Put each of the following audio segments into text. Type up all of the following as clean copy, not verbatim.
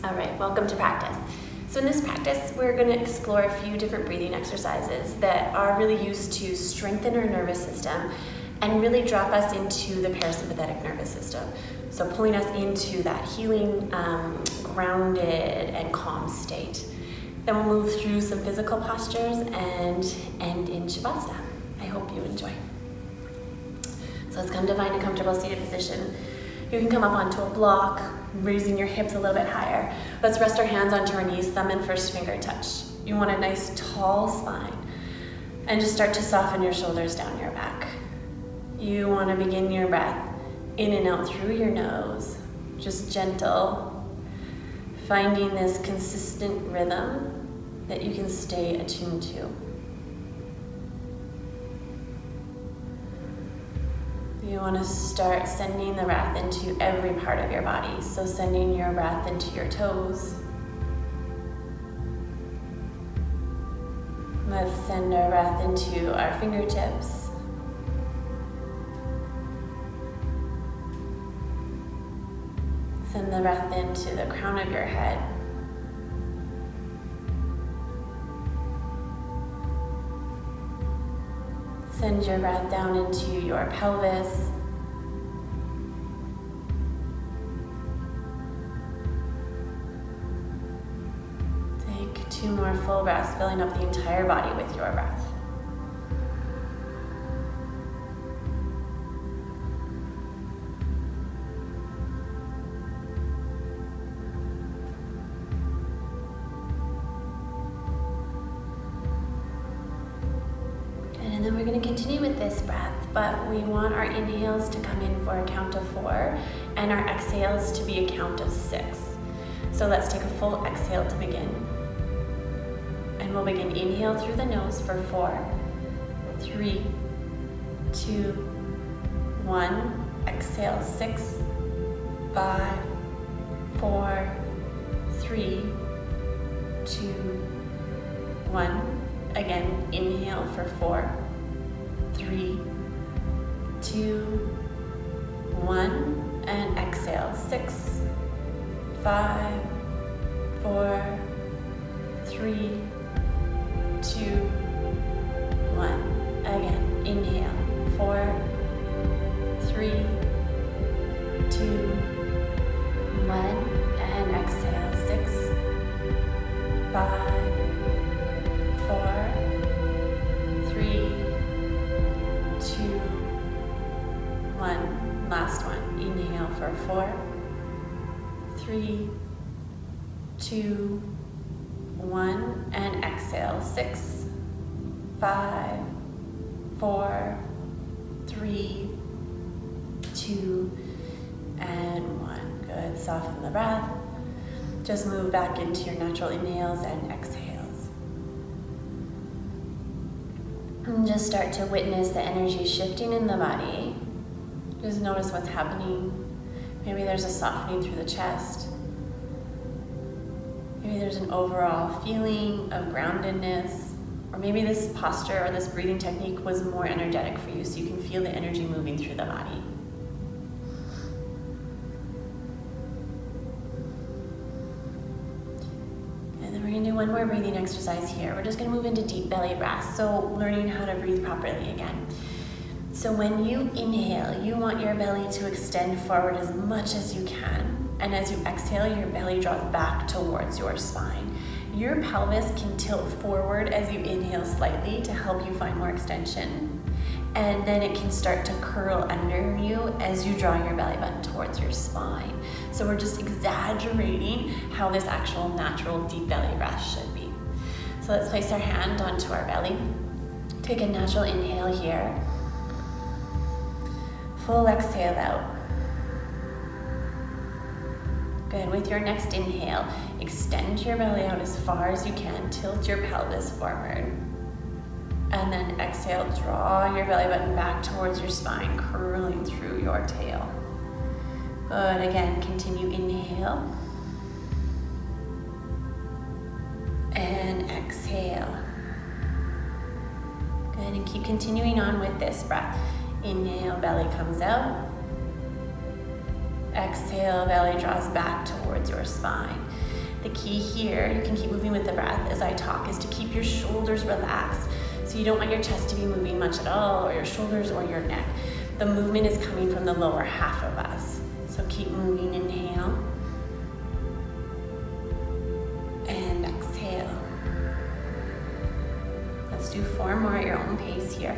All right, welcome to practice. So in this practice, we're going to explore a few different breathing exercises that are really used to strengthen our nervous system and really drop us into the parasympathetic nervous system. So pulling us into that healing, grounded and calm state. Then we'll move through some physical postures and end in Shavasana. I hope you enjoy. So let's come to find a comfortable seated position. You can come up onto a block, raising your hips a little bit higher. Let's rest our hands onto our knees, thumb and first finger touch. You want a nice tall spine. And just start to soften your shoulders down your back. You want to begin your breath in and out through your nose, just gentle, finding this consistent rhythm that you can stay attuned to. You want to start sending the breath into every part of your body. So sending your breath into your toes. Let's send our breath into our fingertips. Send the breath into the crown of your head. Send your breath down into your pelvis. Take 2 more full breaths, filling up the entire body with your breath. And then we're going to continue with this breath, but we want our inhales to come in for a count of 4 and our exhales to be a count of 6. So let's take a full exhale to begin. And we'll begin inhale through the nose for 4, 3, 2, 1. Exhale 6, 5, 4, 3, 2, 1. Again, inhale for 4, 3, 2, 1, and exhale 6, 5, 4, 3, 2, 1. Again, inhale 4, 3, 2, 1, and exhale 6, 5, 4, 3, 2, 1. Last one. Inhale for 4, 3, 2, 1, and exhale 6, 5, 4, 3, 2, and 1. Good. Soften the breath. Just move back into your natural inhales and exhales. And just start to witness the energy shifting in the body. Just notice what's happening. Maybe there's a softening through the chest. Maybe there's an overall feeling of groundedness. Or maybe this posture or this breathing technique was more energetic for you, so you can feel the energy moving through the body. We're going to do one more breathing exercise here. We're just going to move into deep belly breath, so learning how to breathe properly again. So when you inhale, you want your belly to extend forward as much as you can. And as you exhale, your belly draws back towards your spine. Your pelvis can tilt forward as you inhale slightly to help you find more extension. And then it can start to curl under you as you draw your belly button towards your spine. So we're just exaggerating how this actual natural deep belly breath should be. So let's place our hand onto our belly. Take a natural inhale here. Full exhale out. Good. With your next inhale, extend your belly out as far as you can. Tilt your pelvis forward. And then exhale, draw your belly button back towards your spine, curling through your tail. Good. Again, continue inhale. And exhale. Good. And keep continuing on with this breath. Inhale, belly comes out. Exhale, belly draws back towards your spine. The key here, you can keep moving with the breath as I talk, is to keep your shoulders relaxed. So you don't want your chest to be moving much at all, or your shoulders or your neck. The movement is coming from the lower half of us. So keep moving, inhale. And exhale. Let's do 4 more at your own pace here.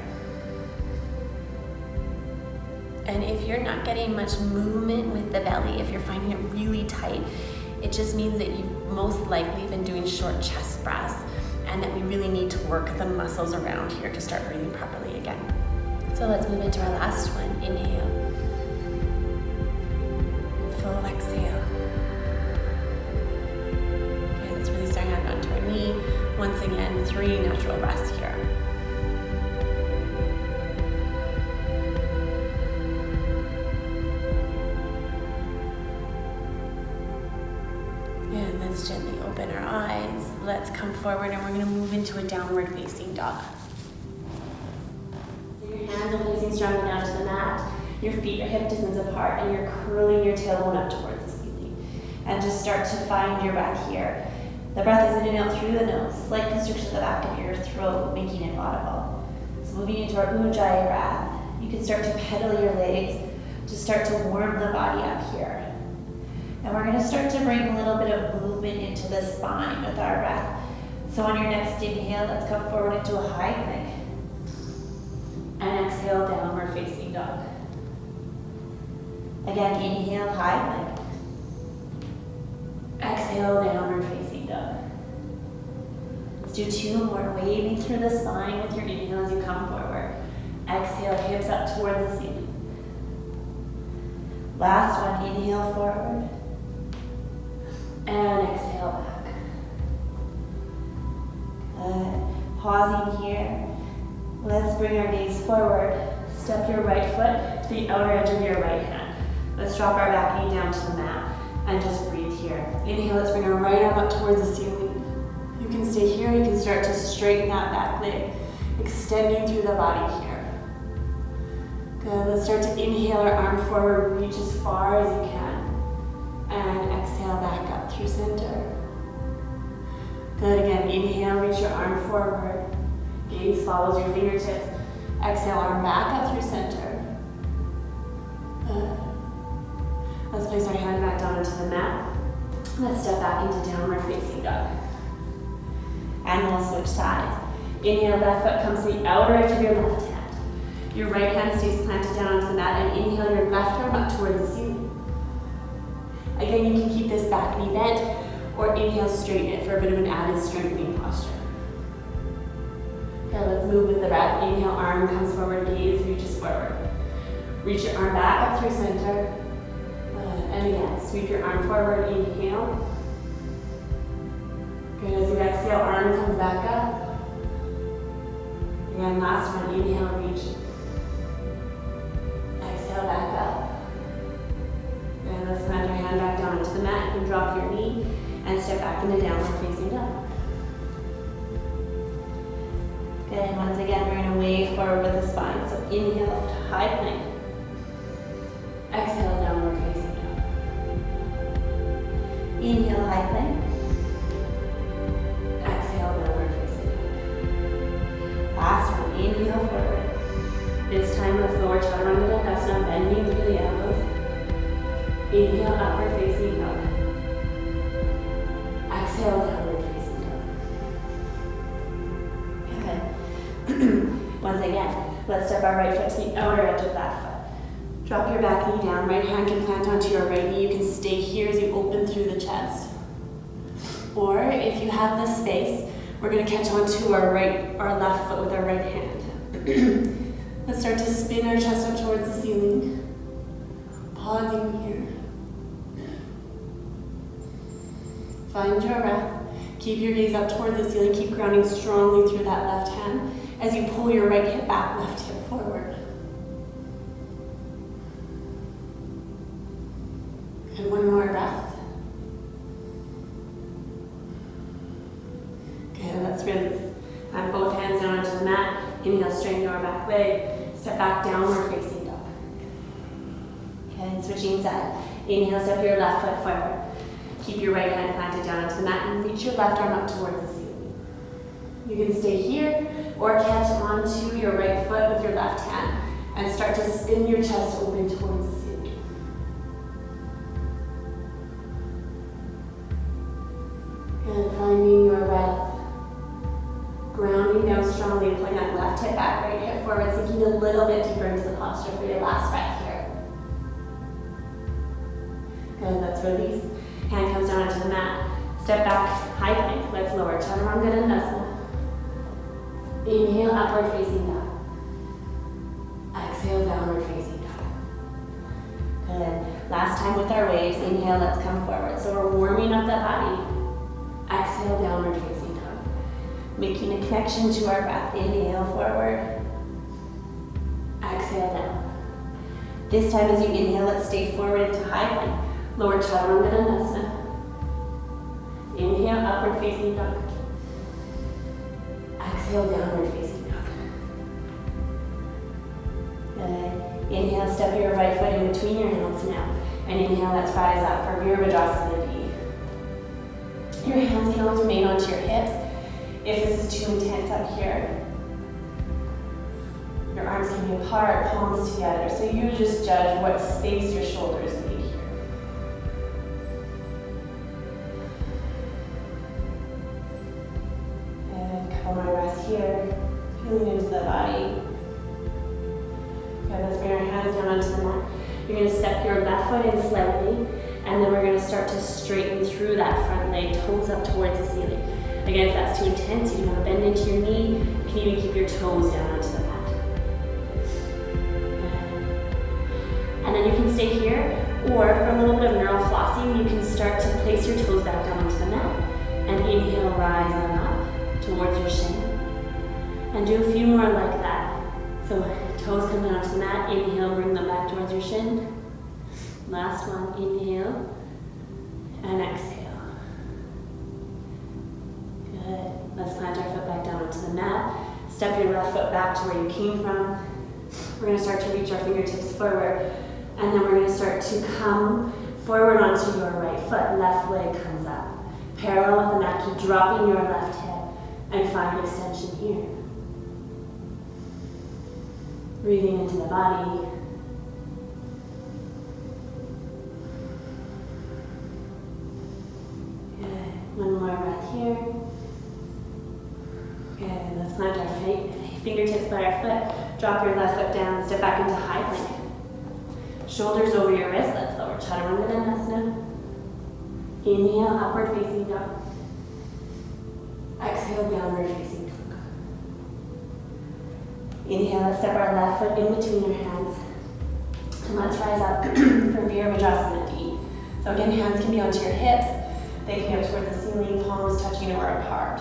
And if you're not getting much movement with the belly, if you're finding it really tight, it just means that you've most likely been doing short chest breaths and that we really need to work the muscles around here to start breathing properly again. So let's move into our last one. Inhale. Full exhale. Okay, let's really start out onto our knee. Once again, 3 natural breaths here. And let's gently open our eyes. Let's come forward and we're going to move into a downward facing dog. So your hands are facing strongly down to the mat. Your feet are hip distance apart and you're curling your tailbone up towards the ceiling. And just start to find your breath here. The breath is in and out through the nose. Slight constriction at the back of your throat, making it audible. So moving into our Ujjayi breath, you can start to pedal your legs to start to warm the body up here. And we're going to start to bring a little bit of movement into the spine with our breath. So on your next inhale, let's come forward into a high plank. And exhale, downward facing dog. Again, inhale, high plank. Exhale, downward facing dog. Let's do 2 more, waving through the spine with your inhale as you come forward. Exhale, hips up towards the ceiling. Last one, inhale forward. And exhale back. Good. Pausing here. Let's bring our gaze forward. Step your right foot to the outer edge of your right hand. Let's drop our back knee down to the mat and just breathe here. Inhale, let's bring our right arm up towards the ceiling. You can stay here, you can start to straighten that back leg, extending through the body here. Good, let's start to inhale our arm forward, reach as far as you can. And exhale back up through center. Good, again, inhale, reach your arm forward. Gaze follows your fingertips. Exhale, arm back up through center. Good. Let's place our hand back down into the mat. Let's step back into downward facing dog. And we'll switch sides. Inhale, left foot comes to the outer edge of your left hand. Your right hand stays planted down onto the mat, and inhale your left arm up towards the ceiling. Again, you can keep this back knee bent, or inhale, straighten it for a bit of an added strengthening posture. Okay, let's move with the breath. Inhale, arm comes forward, gaze reaches forward. Reach your arm back up through center. And again, sweep your arm forward, inhale. Good, as you exhale, arm comes back up. Again, last one, inhale, reach. Exhale, back up. And let's plant your hand back down into the mat and drop your knee and step back into downward facing dog. Good, and once again, we're going to wave forward with the spine. So inhale, high plank. Exhale, downward facing dog. Inhale, high plank. Exhale, downward facing dog. Last one, inhale forward. This time, let's lower chaturanga dandasana, bending through the elbows. Inhale, upward facing dog. Exhale, downward facing dog. Good. Once again, let's step our right foot to the outer edge of that foot. Drop your back knee down, right hand can plant onto your right knee. You can stay here as you open through the chest. Or if you have the space, we're going to catch onto our left foot with our right hand. Let's start to spin our chest up towards the ceiling. Pausing here. Find your breath. Keep your gaze up towards the ceiling. Keep grounding strongly through that left hand as you pull your right hip back, left hip forward. And one more breath. Okay, let's release. Plant both hands down onto the mat. Inhale, straighten your back leg. Step back, downward facing dog. Okay, and switching side. Inhale, step your left foot forward. Keep your right hand planted down onto the mat and reach your left arm up towards the ceiling. You can stay here or catch onto your right foot with your left hand and start to spin your chest open towards the ceiling. And finding your breath. Grounding down strongly, pulling that left hip back, right hip forward, sinking a little bit deeper into the posture for your last breath here. Good, let's release. Hand comes down onto the mat. Step back, high plank. Let's lower chaturanga dandasana. Inhale, upward facing dog. Exhale, downward facing dog. Good. Last time with our waves. Inhale, let's come forward. So we're warming up the body. Exhale, downward facing dog. Making a connection to our breath. Inhale, forward. Exhale, down. This time as you inhale, let's stay forward into high plank. Lower chaturanga dandasana. Inhale, upward facing dog. Exhale, downward facing dog. Good. Inhale, step your right foot in between your hands now. And inhale, let's rise up for Virabhadrasana D. Your hands can always remain onto your hips. If this is too intense up here, your arms can be apart, palms together. So you just judge what space your shoulders need here. And couple more breaths here, feeling into the body. Okay, let's bring our hands down onto the mat. You're going to step your left foot in slightly, and then we're going to start to straighten through that front leg, toes up towards the ceiling. Again, if that's too intense, you can have a bend into your knee. You can even keep your toes down onto the mat. And then you can stay here, or for a little bit of neural flossing, you can start to place your toes back down onto the mat. And inhale, rise them up towards your shin. And do a few more like that. So toes come down onto the mat, inhale, bring them back towards your shin. Last one, inhale, and exhale. Good. Let's plant our foot back down onto the mat. Step your left foot back to where you came from. We're going to start to reach our fingertips forward. And then we're going to start to come forward onto your right foot. Left leg comes up. Parallel with the mat, keep dropping your left hip and find extension here. Breathing into the body. Good. One more breath here. Good. Let's plant our fingertips by our foot. Drop your left foot down. Step back into high plank. Shoulders over your wrists. Let's lower chaturanga dandasana. Inhale, upward facing dog. Exhale, downward facing dog. Inhale, let's step our left foot in between your hands. And let's rise up for Virabhadrasana D. So again, hands can be onto your hips. They can go towards the ceiling, palms touching or apart.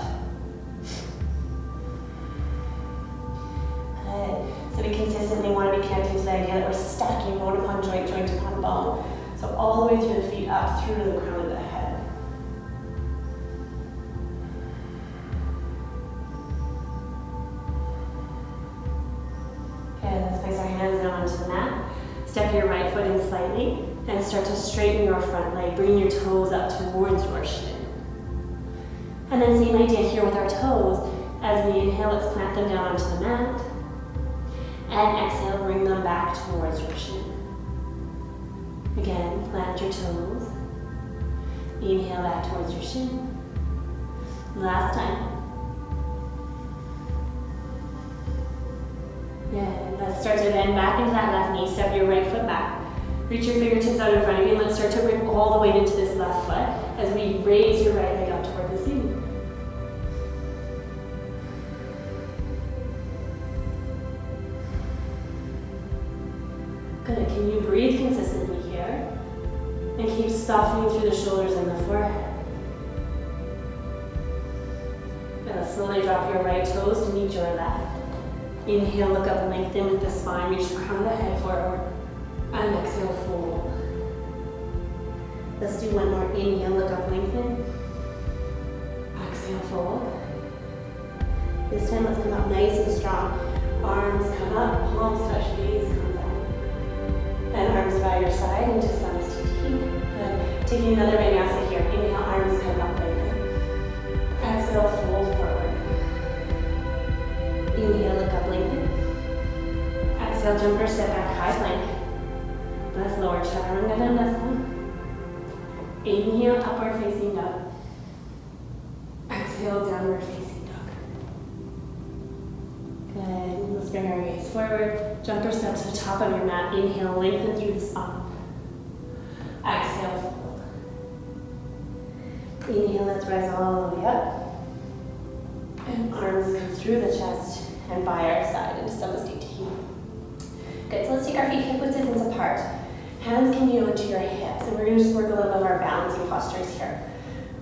Good. So we consistently want to be connecting to the idea that we're stacking bone upon joint, joint upon bone. So all the way through the feet, up through the crown of the head. Okay, let's place our hands down onto the mat. Step your right foot in slightly and start to straighten your front leg. Bring your toes up towards your shin. And then same idea here with our toes. As we inhale, let's plant them down onto the mat. And exhale, bring them back towards your shin. Again, plant your toes. Inhale back towards your shin. Last time. Good. Let's start to bend back into that left knee. Step your right foot back. Reach your fingertips out in front of you. Let's start to bring all the weight into this left foot as we raise your right leg up toward the ceiling. Good. Can you breathe consistently here? And keep softening through the shoulders and the forehead. Now slowly drop your right toes to meet your left. Inhale, look up, lengthen with the spine, reach the crown of the head forward. And exhale, fold. Let's do one more. Inhale, look up, lengthen. Exhale, fold. This time, let's come up nice and strong. Arms come up, palms touch, gaze comes up. And arms by your side into Samasthiti. Good. Taking another vinyasa here. jumper step back high plank. Let's lower chaturanga dandasana. Inhale, upward facing dog. Exhale, downward facing dog. Good. Let's bring our gaze forward. Jumper step to the top of your mat. Inhale, lengthen through the spine. Exhale, fold. Inhale, let's rise all the way up. And arms come through the chest and by our side into Samasthiti. Good, so let's take our feet hip width distance apart. Hands can be onto your hips, and we're going to just work a little bit of our balancing postures here.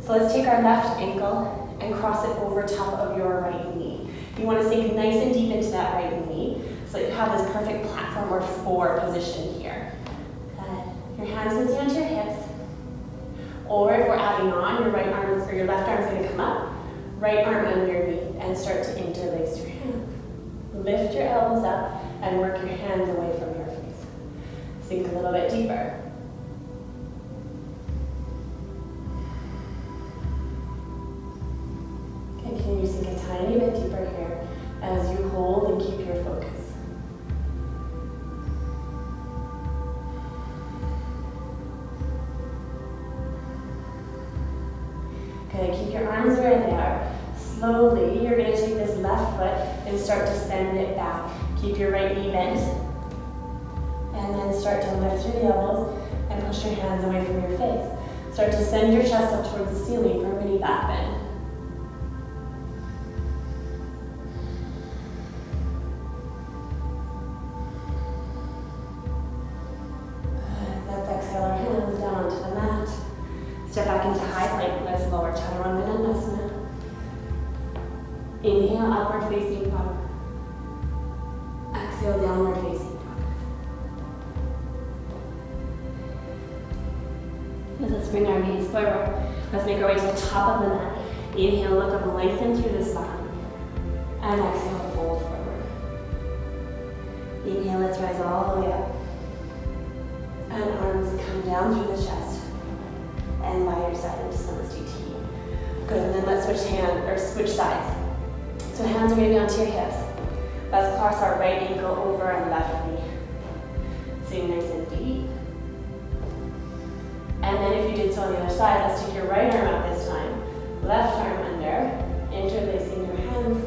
So let's take our left ankle and cross it over top of your right knee. You want to sink nice and deep into that right knee so that you have this perfect platform or four position here. Good. Your hands can stay onto your hips. Or if we're adding on, your right arm or your left arm is going to come up. Right arm underneath and start to interlace your hands. Lift your elbows up and work your hands away from your face. Sink a little bit deeper. Continue to sink a tiny bit deeper here as you hold and keep your focus. Good, keep your arms where they are. Slowly, you're going to take this left foot and start to send it back. Keep your right knee bent. And then start to lift through the elbows and push your hands away from your face. Start to send your chest up towards the ceiling for a mini back bend. Good. Let's exhale our hands down onto the mat. Step back into high plank. Let's lower chaturanga dandasana. Inhale, upward facing dog. Exhale, downward facing dog. Let's bring our gaze forward. Let's make our way to the top of the mat. Inhale, look up, lengthen through the spine. And exhale, fold forward. Inhale, let's rise all the way up. And arms come down through the chest. And by your side into Samasthiti. Good, and then let's switch sides. So hands are going to be onto your hips. Let's cross our right ankle over our left knee. Sitting nice and deep. And then if you did so on the other side, let's take your right arm out this time. Left arm under, interlacing your hands,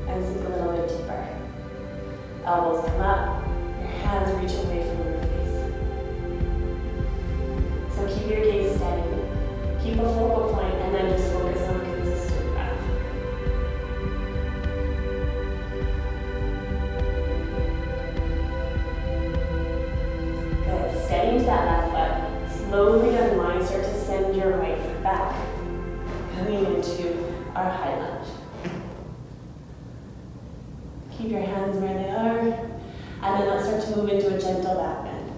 and sink a little bit deeper. Elbows come up, your hands reach away from your face. So keep your gaze steady. Keep a focal point, and then just focus on a consistent breath. Good. Steady into that left foot. Slowly unwind, start to send your right foot back. Coming into our high lunge. Keep your hands where they are. And then let's start to move into a gentle back bend.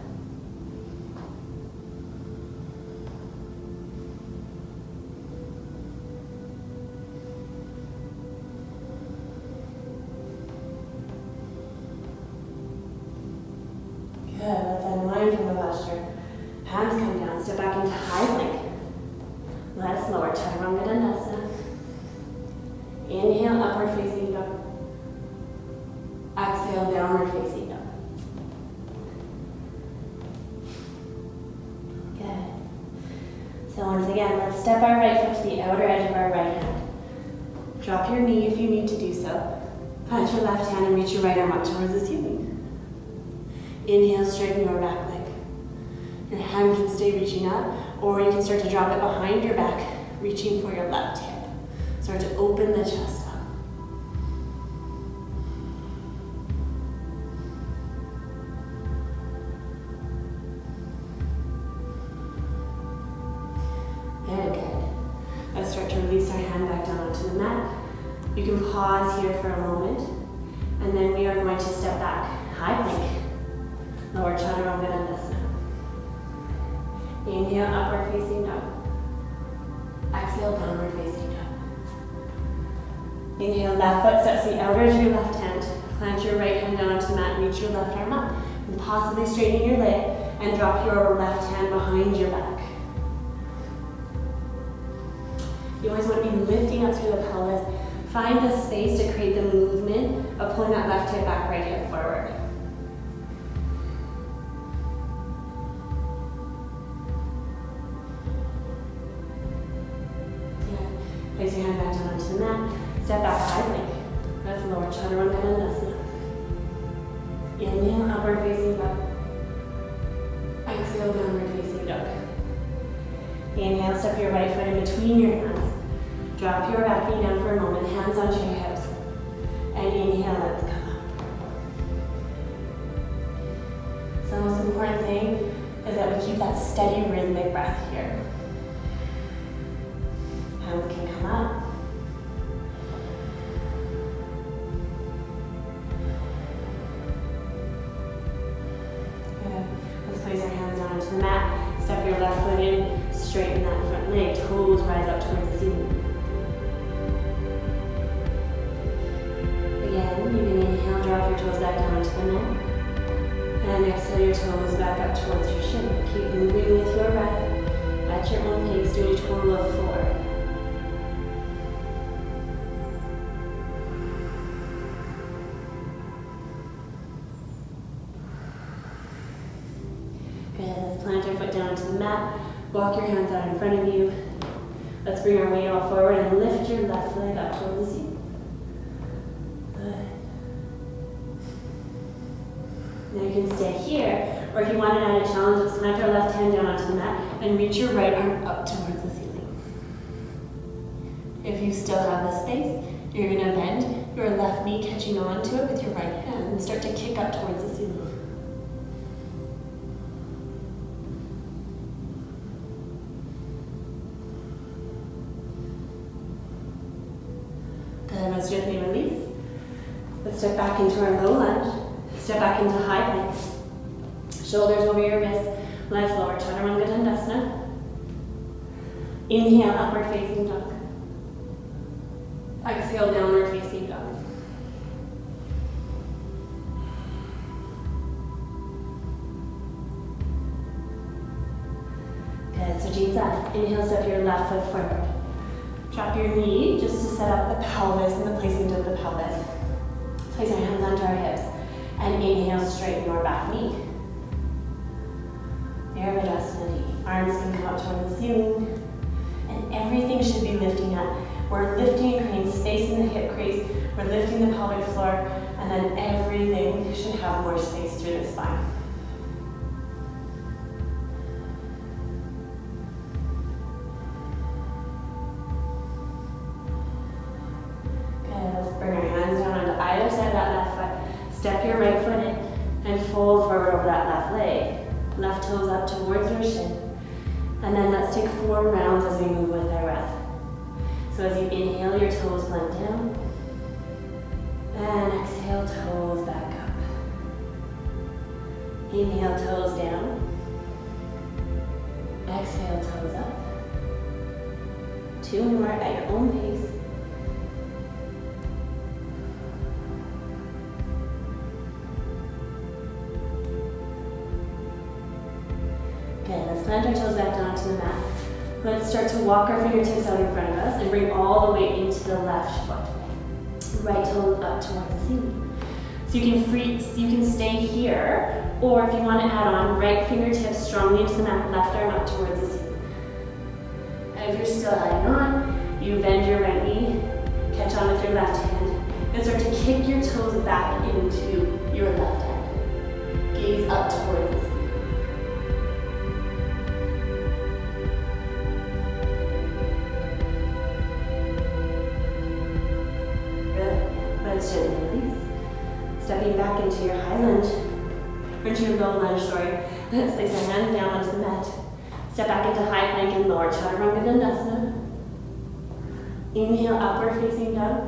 Good, let's unwind from the posture. Hands come down, step back into high plank. Let's lower chaturanga dandasana. Inhale, upward facing dog. Exhale, downward facing dog. Good. So once again, let's step our right foot to the outer edge of our right hand. Drop your knee if you need to do so. Plant your left hand and reach your right arm up towards the ceiling. Inhale, straighten your back leg. Your hand can stay reaching up, or you can start to drop it behind your back, reaching for your left hip. Start to open the chest up. Very good. Let's start to release our hand back down onto the mat. You can pause here for a moment, and then we are going to step back, high plank. Lower chaturanga dandasana. Inhale, upward facing dog. Exhale, downward facing dog. Inhale, left foot steps the outer edge of your left hand. Plant your right hand down onto the mat, reach your left arm up. And possibly straighten your leg and drop your left hand behind your back. You always want to be lifting up through the pelvis. Find the space to create the movement of pulling that left hip back, right hip forward. Place your hand back down onto the mat. Step back, high plank. That's lower chaturanga dandasana. Inhale, upward facing dog. Exhale, downward facing dog. Inhale, step your right foot in between your hands. Drop your back knee down for a moment, hands onto your hips. And inhale, let's come up. So the most important thing is that we keep that steady rhythmic breath here. Hands can come up. Good. Let's place our hands down onto the mat. Step your left foot in, straighten that front leg. Toes rise up towards the ceiling. Again, you can inhale, drop your toes back down onto the mat. And exhale your toes back up towards your shin. Keep moving with your breath at your own pace, doing a total of 4. Good, let's plant our foot down to the mat. Walk your hands out in front of you. Let's bring our weight all forward and lift your left leg up towards the ceiling. Good. Now you can stay here, or if you want an added challenge, let's plant our left hand down onto the mat and reach your right arm up towards the ceiling. If you still have the space, you're going to bend your left knee, catching onto it with your right hand, and start to kick up towards the ceiling. Good, let's gently release. Let's step back into our low lunge. Step back into high plank. Shoulders over your wrists. Let's lower chaturanga dandasana. Inhale, upward facing dog. Exhale, downward facing dog. Good, switching sides. Inhale, step your left foot forward. Drop your knee just to set up the pelvis and the placement of the pelvis. Place our hands onto our hips. And inhale, straighten your back knee. Virabhadrasana. Arms can come up toward the ceiling. And everything should be lifting up. We're lifting and creating space in the hip crease. We're lifting the pelvic floor. And then everything should have more space through the spine. Good, let's bring our hands down onto either side of that left foot. Step your right foot in and fold forward over that left leg. Left toes up towards your shin. And then let's take 4 rounds as we move with our breath. So as you inhale, your toes blend down. And exhale, toes back up. Inhale, toes down. Exhale, toes up. 2 more at your own pace. Good, let's plant our toes back down to the mat. Let's start to walk our fingertips out in front of us and bring all the weight into the left foot. Right toe up towards the ceiling. So you can stay here, or if you want to add on, right fingertips strongly into the mat, left arm up towards the ceiling. And if you're still adding on, you bend your right knee, catch on with your left hand, and start to kick your toes back into your left hand. Gaze up towards the ceiling. Gently release. Stepping back into your high lunge, or into your low lunge, sorry. Let's place our hands down onto the mat. Step back into high plank and lower chaturanga dandasana. Inhale, upward facing dog.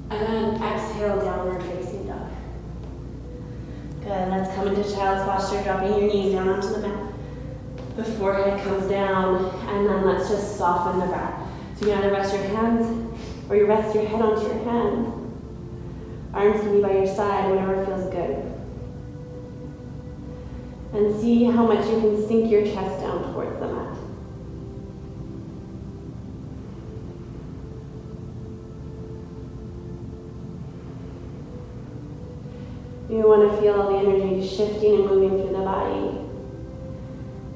And exhale, downward facing dog. Good, let's come into child's posture, dropping your knees down onto the mat. The forehead comes down, and then let's just soften the breath. So you can either rest your hands or you rest your head onto your hand. Arms can be by your side, whatever feels good. And see how much you can sink your chest down towards the mat. You want to feel all the energy shifting and moving through the body.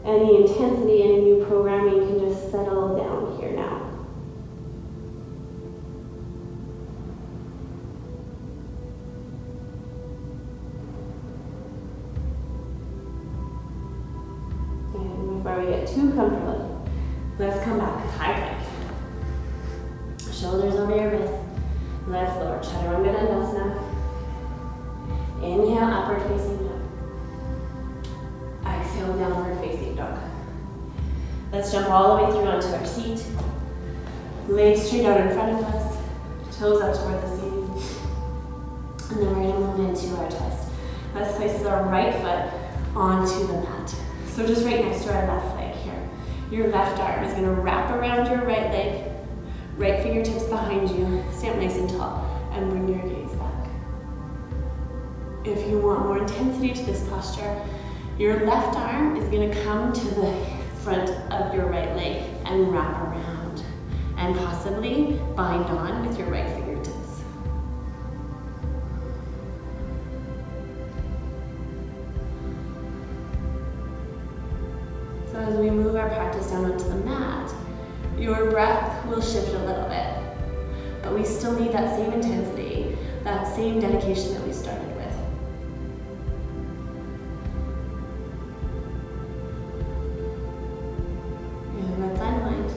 Any intensity, any new programming can just settle down here now. before we get too comfortable, let's come back, high plank. Shoulders over your wrists. Let's lower, Chaturanga Dandasana. Inhale, upward facing dog. Exhale, downward facing dog. Let's jump all the way through onto our seat. Legs straight out in front of us. Toes up toward the ceiling. And then we're going to move into our twist. Let's place our right foot onto the mat. So just right next to our left leg here. Your left arm is going to wrap around your right leg. Right fingertips behind you. Stand nice and tall. And bring your gaze back. If you want more intensity to this posture, your left arm is going to come to the front of your right leg and wrap around. And possibly bind on with your right fingertips. So as we move our practice down onto the mat, your breath will shift a little bit, but we still need that same intensity, that same dedication that we started with. And let's unwind.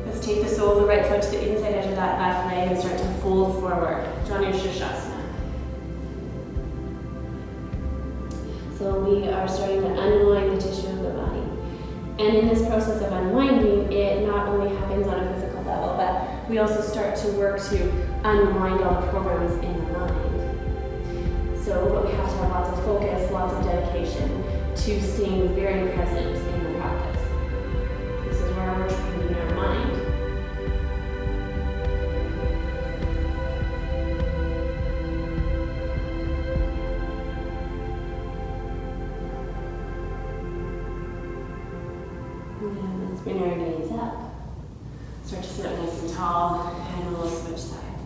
Let's take the sole of the right foot to the inside edge of that left leg and start to fold forward. Janu Shirshasana. So we are starting to unwind the tissue of the body. And in this process of unwinding, it not only happens on a physical level, but we also start to work to unwind all the programs in the mind. So but we have to have lots of focus, lots of dedication to staying very present in the practice. This is where we're training our mind. And let's bring our gaze up. Start to sit up nice and tall, and we'll switch sides.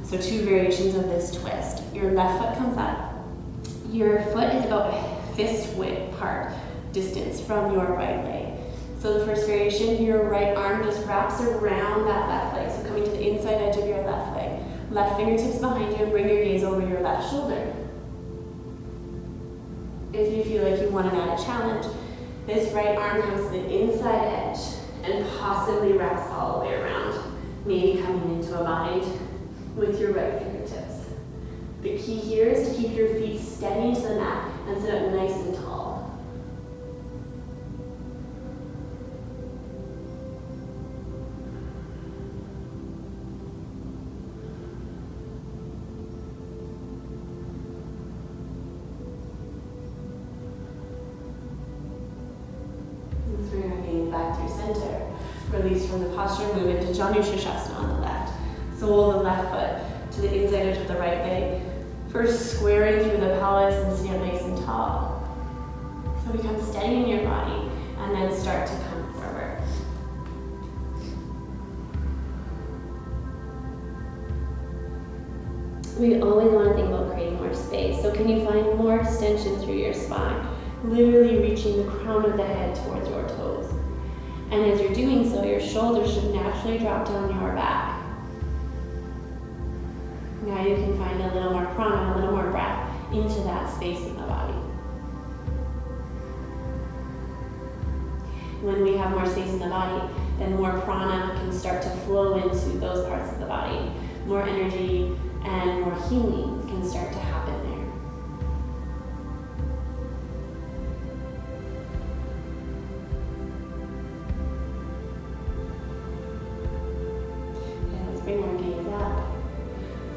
So two variations of this twist. Your left foot comes up. Your foot is about a fist width part distance from your right leg. So the first variation, your right arm just wraps around that left leg. So coming to the inside edge of your left leg. Left fingertips behind you and bring your gaze over your left shoulder. If you feel like you want an added challenge, this right arm comes to the inside edge and possibly wraps all the way around. Maybe coming into a bind with your right fingertips. The key here is to keep your feet steady to the mat and sit up nice and tall. Let's bring our gaze back through center. Release from the posture, move into Janu Shirshasana on the left. Sole of the left foot to the inside edge of the right leg. First squaring through the pelvis and stand nice and tall. So become steady in your body and then start to come forward. We always want to think about creating more space. So can you find more extension through your spine? Literally reaching the crown of the head towards your toes. And as you're doing so, your shoulders should naturally drop down your back. Now you can find a little more prana, a little more breath into that space in the body. When we have more space in the body, then more prana can start to flow into those parts of the body. More energy and more healing can start to happen there. Bring our gaze up.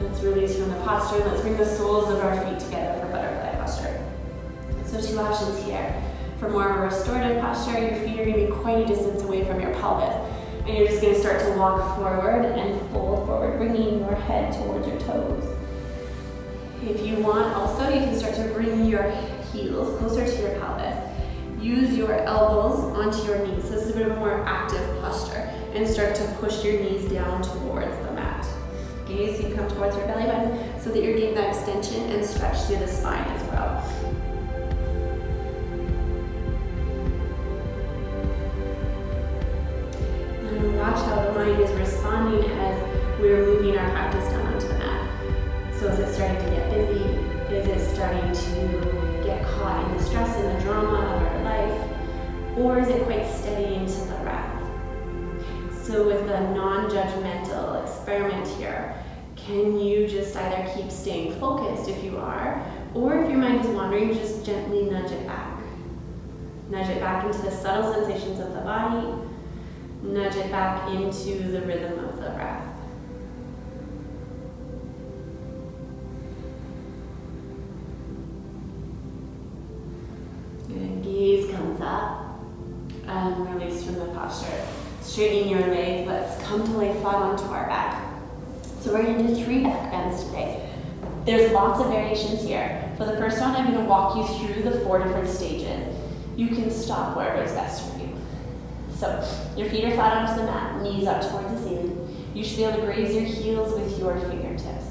Let's release from the posture. Let's bring the soles of our feet together for butterfly posture. So two options here. For more of a restorative posture, your feet are going to be quite a distance away from your pelvis. And you're just going to start to walk forward and fold forward, bringing your head towards your toes. If you want also, you can start to bring your heels closer to your pelvis. Use your elbows onto your knees. So this is a bit of a more active posture. And start to push your knees down towards the mat. Gaze can come towards your belly button so that you're getting that extension and stretch through the spine as well. And watch how the mind is responding as we're moving our practice down onto the mat. So is it starting to get busy? Is it starting to get caught in the stress and the drama of our life? or is it quite steady into the breath? So with a non-judgmental experiment here, can you just either keep staying focused if you are, or if your mind is wandering, just gently nudge it back. Nudge it back into the subtle sensations of the body, nudge it back into the rhythm of the breath. Good. Gaze comes up and release from the posture. Straightening your legs, let's come to lay flat onto our back. So we're going to do 3 back bends today. There's lots of variations here. For the first one, I'm going to walk you through the 4 different stages. You can stop wherever is best for you. So your feet are flat onto the mat, knees up towards the ceiling. You should be able to graze your heels with your fingertips.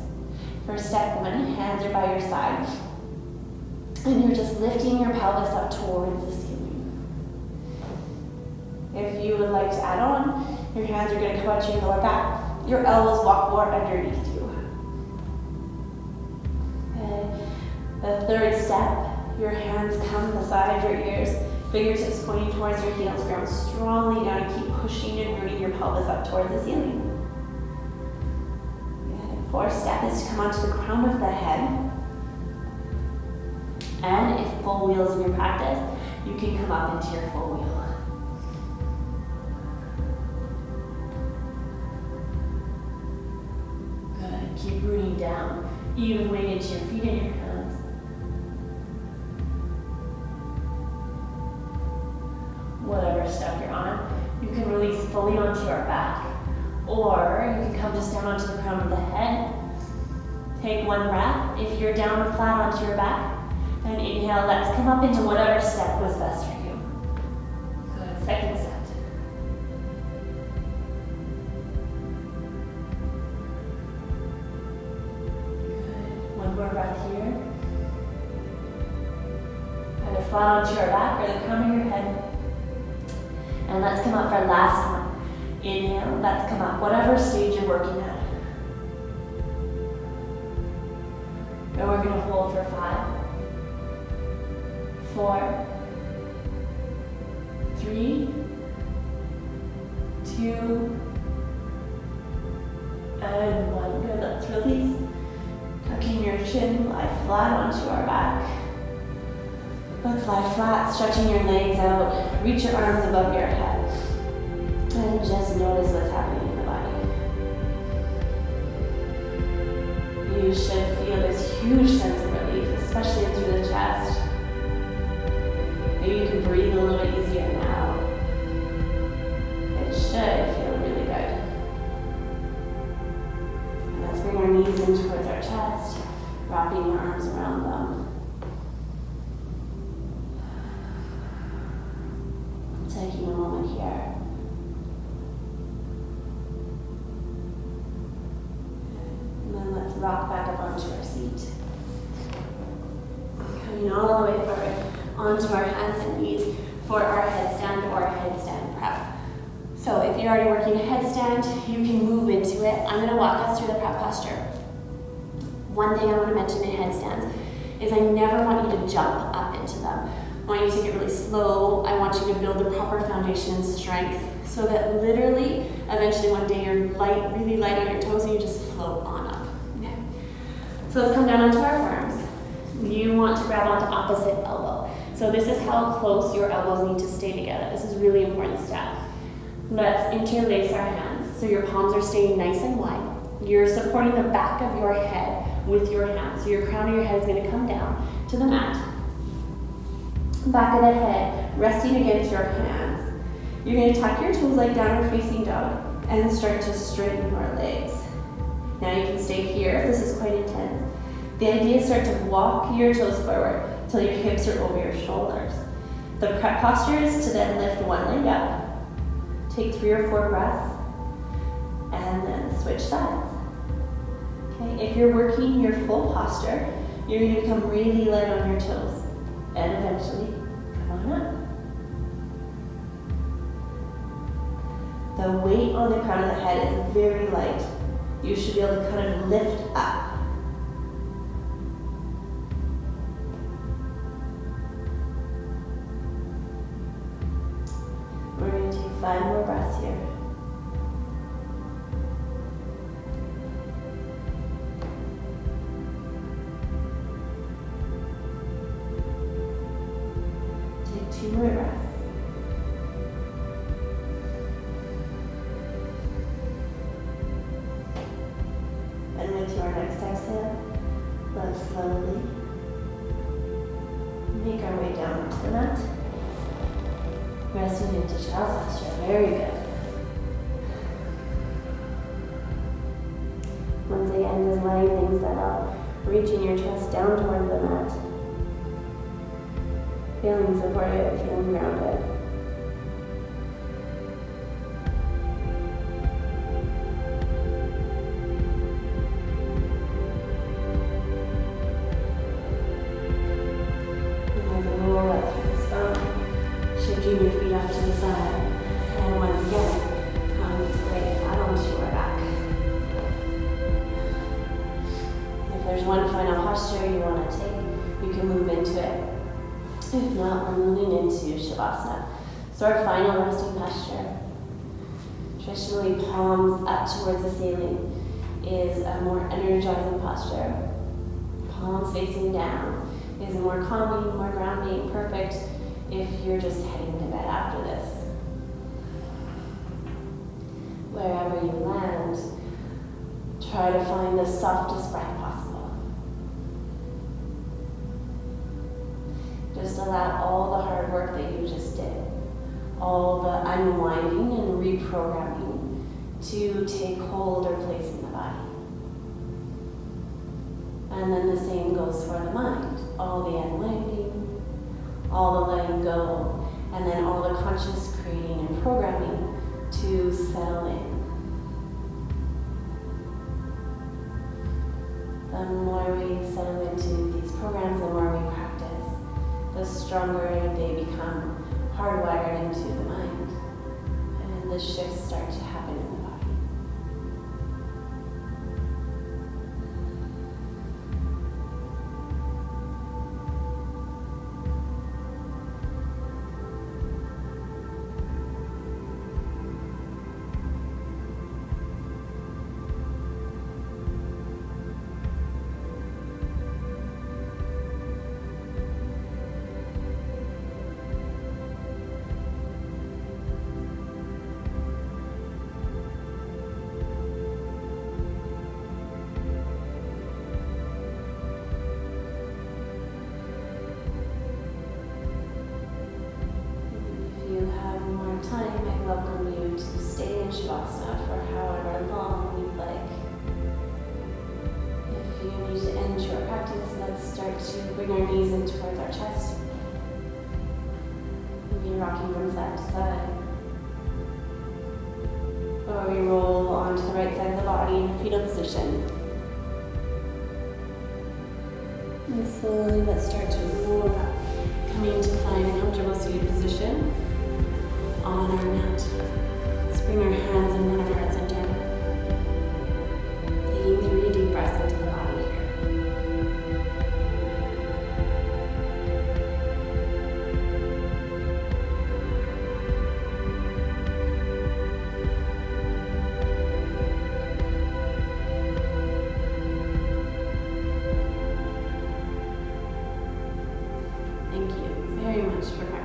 For step 1, hands are by your side. And you're just lifting your pelvis up towards the ceiling. If you would like to add on, your hands are going to come out to your lower back. Your elbows walk more underneath you. And the third step, your hands come beside your ears, fingertips pointing towards your heels, ground strongly down and keep pushing and rooting your pelvis up towards the ceiling. And 4th step is to come onto the crown of the head. And if full wheels in your practice, you can come up into your full wheel. Good, keep rooting down. Even weight into your feet and your hands. Whatever step you're on, you can release fully onto your back. Or you can come just down onto the crown of the head. Take 1 breath. If you're down flat onto your back, and inhale, let's come up into whatever step was best for you. Good, 2nd step. Good, 1 more breath here. Either flat onto your back or the crown of your head. And let's come up for last one. Inhale, let's come up, whatever stage you're working at. And we're gonna hold for 5. 4, 3, 2, and 1. Good, let's release. Tucking your chin, lie flat onto our back. Let's lie flat, stretching your legs out. Reach your arms above your head. And just notice what's happening in the body. You should feel this huge sense of relief, especially through the chest. Maybe you can breathe a little bit easier now. It should feel really good. And let's bring our knees in towards our chest, wrapping your arms around them. Taking a moment here. And then let's rock back up onto our seat. Coming all the way forward onto our hands and knees for our headstand or headstand prep. So if you're already working a headstand, you can move into it. I'm going to walk us through the prep posture. One thing I want to mention in headstands is I never want you to jump up into them. I want you to take it really slow. I want you to build the proper foundation and strength so that literally, eventually one day you're light, really light on your toes and you just float on up. Okay. So let's come down onto our forearms. You want to grab onto opposite elbow. So this is how close your elbows need to stay together. This is a really important step. Let's interlace our hands. So your palms are staying nice and wide. You're supporting the back of your head with your hands. So your crown of your head is going to come down to the mat. Back of the head, resting against your hands. You're going to tuck your toes like downward facing dog and start to straighten your legs. Now you can stay here. This is quite intense. The idea is start to walk your toes forward till your hips are over your shoulders. The prep posture is to then lift one leg up, take 3 or 4 breaths, and then switch sides. Okay, if you're working your full posture, you're going to become really light on your toes, and eventually come on up. The weight on the crown of the head is very light. You should be able to kind of lift up. 5 more breaths here. Take 2 more breaths. And with your next exhale, let's slowly make our way down to the mat. Resting into child's posture. Very good. Once again, just letting things settle. Reaching your chest down towards the mat. Feeling supported, feeling grounded. Shifting your feet off to the side. And once again, come to lay flat onto your back. If there's one final posture you want to take, you can move into it. If not, we're moving into Shavasana. So our final resting posture, traditionally palms up towards the ceiling, is a more energizing posture. Palms facing down is more calming, more grounding, perfect if you're just heading to bed after this. Wherever you land, try to find the softest breath possible. Just allow all the hard work that you just did, all the unwinding and reprogramming to take hold or place in the body. And then the same goes for the mind, all the unwinding, all the letting go, and then all the conscious creating and programming to settle in. The more we settle into these programs, the more we practice, the stronger they become hardwired into the mind, and the shifts start to happen in the body. Time, I welcome you to stay in Shavasana for however long you'd like. If you need to end your practice, let's start to bring our knees in towards our chest. Maybe rocking from side to side. Or we roll onto the right side of the body in a fetal position. And slowly let's start to roll up, coming to find a comfortable seated position on our mat. Let's bring our hands in front of our heart center. Taking 3 deep breaths into the body here. Thank you very much for practicing.